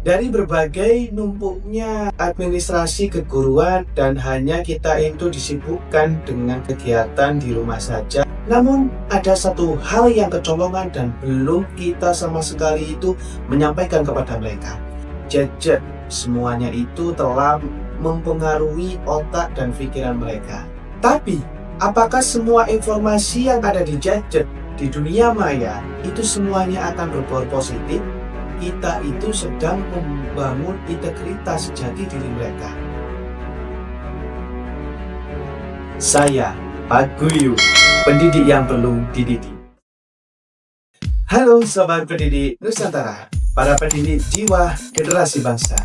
Dari berbagai numpuknya administrasi keguruan dan hanya kita itu disibukkan dengan kegiatan di rumah saja. Namun ada satu hal yang kecolongan dan belum kita sama sekali itu menyampaikan kepada mereka. Gadget semuanya itu telah mempengaruhi otak dan pikiran mereka. Tapi apakah semua informasi yang ada di gadget di dunia maya itu semuanya akan berbuah positif? Kita itu sedang membangun integritas jati diri mereka. Saya, Pak Guyup, pendidik yang perlu dididik. Halo Sobat Pendidik Nusantara, para pendidik jiwa generasi bangsa.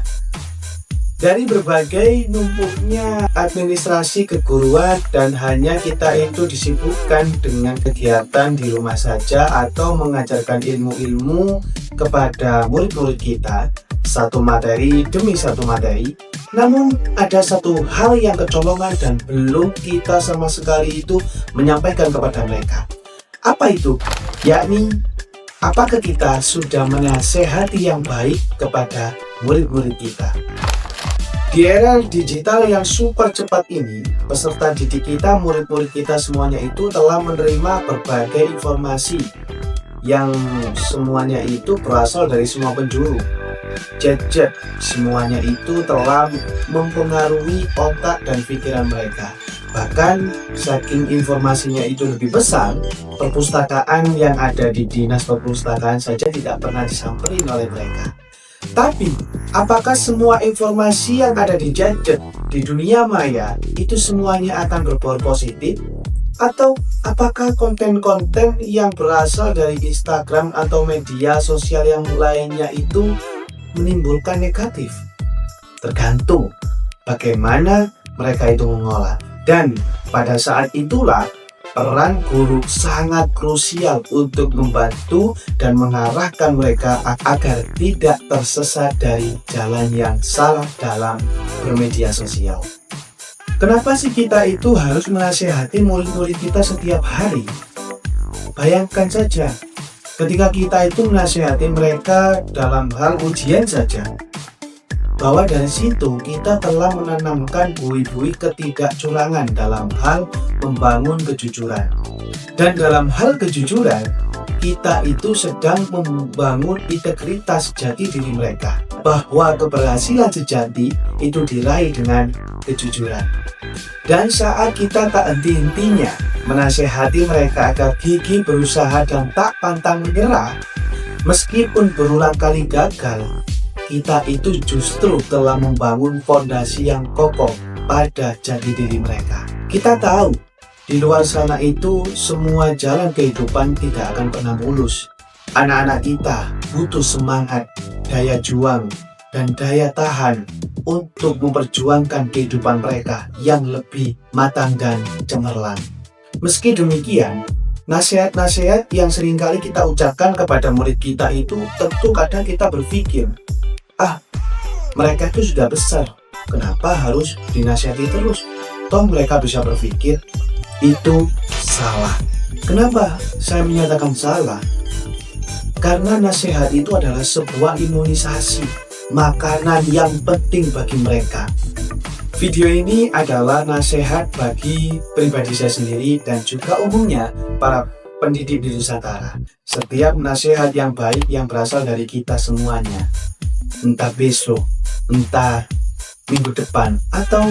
Dari berbagai numpuknya administrasi keguruan dan hanya kita itu disibukkan dengan kegiatan di rumah saja atau mengajarkan ilmu-ilmu kepada murid-murid kita, satu materi demi satu materi. Namun ada satu hal yang kecolongan dan belum kita sama sekali itu menyampaikan kepada mereka. Apa itu? Yakni, apakah kita sudah menasehati yang baik kepada murid-murid kita? Di era digital yang super cepat ini, peserta didik kita, murid-murid kita semuanya itu telah menerima berbagai informasi yang semuanya itu berasal dari semua penjuru. Gadget semuanya itu telah mempengaruhi otak dan pikiran mereka. Bahkan saking informasinya itu lebih besar, perpustakaan yang ada di dinas perpustakaan saja tidak pernah disamperin oleh mereka. Tapi, apakah semua informasi yang ada di gadget di dunia maya itu semuanya akan berbuah positif? Atau apakah konten-konten yang berasal dari Instagram atau media sosial yang lainnya itu menimbulkan negatif? Tergantung bagaimana mereka itu mengolah. Dan pada saat itulah peran guru sangat krusial untuk membantu dan mengarahkan mereka agar tidak tersesat dari jalan yang salah dalam bermedia sosial. Kenapa sih kita itu harus menasehati murid-murid kita setiap hari? Bayangkan saja, ketika kita itu menasehati mereka dalam hal ujian saja, bahwa dari situ kita telah menanamkan buih-buih ketidakcurangan dalam hal membangun kejujuran. Dan dalam hal kejujuran, kita itu sedang membangun integritas jati diri mereka, bahwa keberhasilan sejati itu diraih dengan kejujuran. Dan saat kita tak henti-hentinya menasehati mereka agar gigih berusaha dan tak pantang menyerah, meskipun berulang kali gagal, kita itu justru telah membangun fondasi yang kokoh pada jati diri mereka. Kita tahu, di luar sana itu semua jalan kehidupan tidak akan pernah mulus. Anak-anak kita butuh semangat, daya juang, dan daya tahan untuk memperjuangkan kehidupan mereka yang lebih matang dan cemerlang. Meski demikian, nasihat-nasihat yang seringkali kita ucapkan kepada murid kita itu tentu kadang kita berpikir, mereka itu sudah besar, kenapa harus dinasihati terus? Toh mereka bisa berpikir. Itu salah. Kenapa saya menyatakan salah? Karena nasihat itu adalah sebuah imunisasi, makanan yang penting bagi mereka. Video ini adalah nasihat bagi pribadi saya sendiri dan juga umumnya para pendidik di Nusantara. Setiap nasihat yang baik yang berasal dari kita semuanya, entah besok, entah minggu depan, atau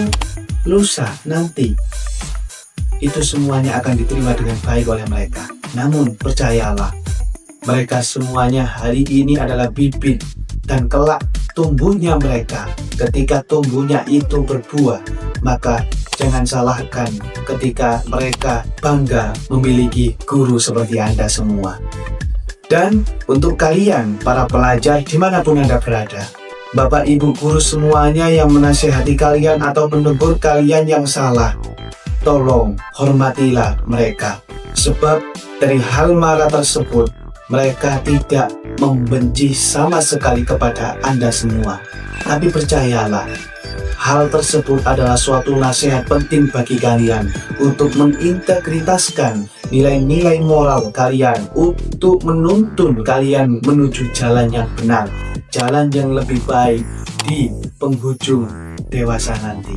lusa nanti, itu semuanya akan diterima dengan baik oleh mereka. Namun percayalah, mereka semuanya hari ini adalah bibit, dan kelak tumbuhnya mereka, ketika tumbuhnya itu berbuah, maka jangan salahkan ketika mereka bangga memiliki guru seperti Anda semua. Dan untuk kalian, para pelajar dimanapun Anda berada, Bapak Ibu guru semuanya yang menasihati kalian atau menegur kalian yang salah, tolong hormatilah mereka. Sebab dari hal marah tersebut, mereka tidak membenci sama sekali kepada Anda semua. Tapi percayalah, hal tersebut adalah suatu nasihat penting bagi kalian untuk mengintegritaskan nilai-nilai moral kalian, untuk menuntun kalian menuju jalan yang benar. jalan yang lebih baik di penghujung dewasa nanti.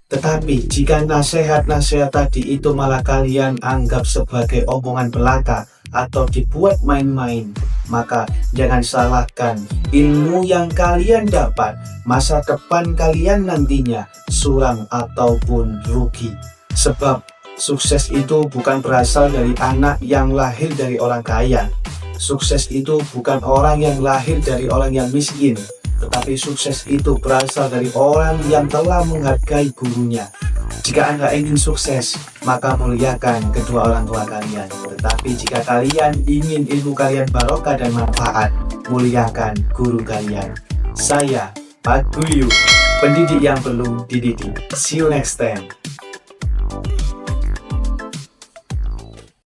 Tetapi jika nasihat-nasihat tadi itu malah kalian anggap sebagai omongan belaka atau dibuat main-main, maka jangan salahkan ilmu yang kalian dapat, masa depan kalian nantinya suram ataupun rugi. Sebab sukses itu bukan berasal dari anak yang lahir dari orang kaya. Sukses itu bukan orang yang lahir dari orang yang miskin, tetapi sukses itu berasal dari orang yang telah menghargai gurunya. Jika Anda ingin sukses, maka muliakan kedua orang tua kalian. Tetapi jika kalian ingin ilmu kalian barokah dan manfaat, muliakan guru kalian. Saya, Pak Guru, pendidik yang perlu dididik. See you next time.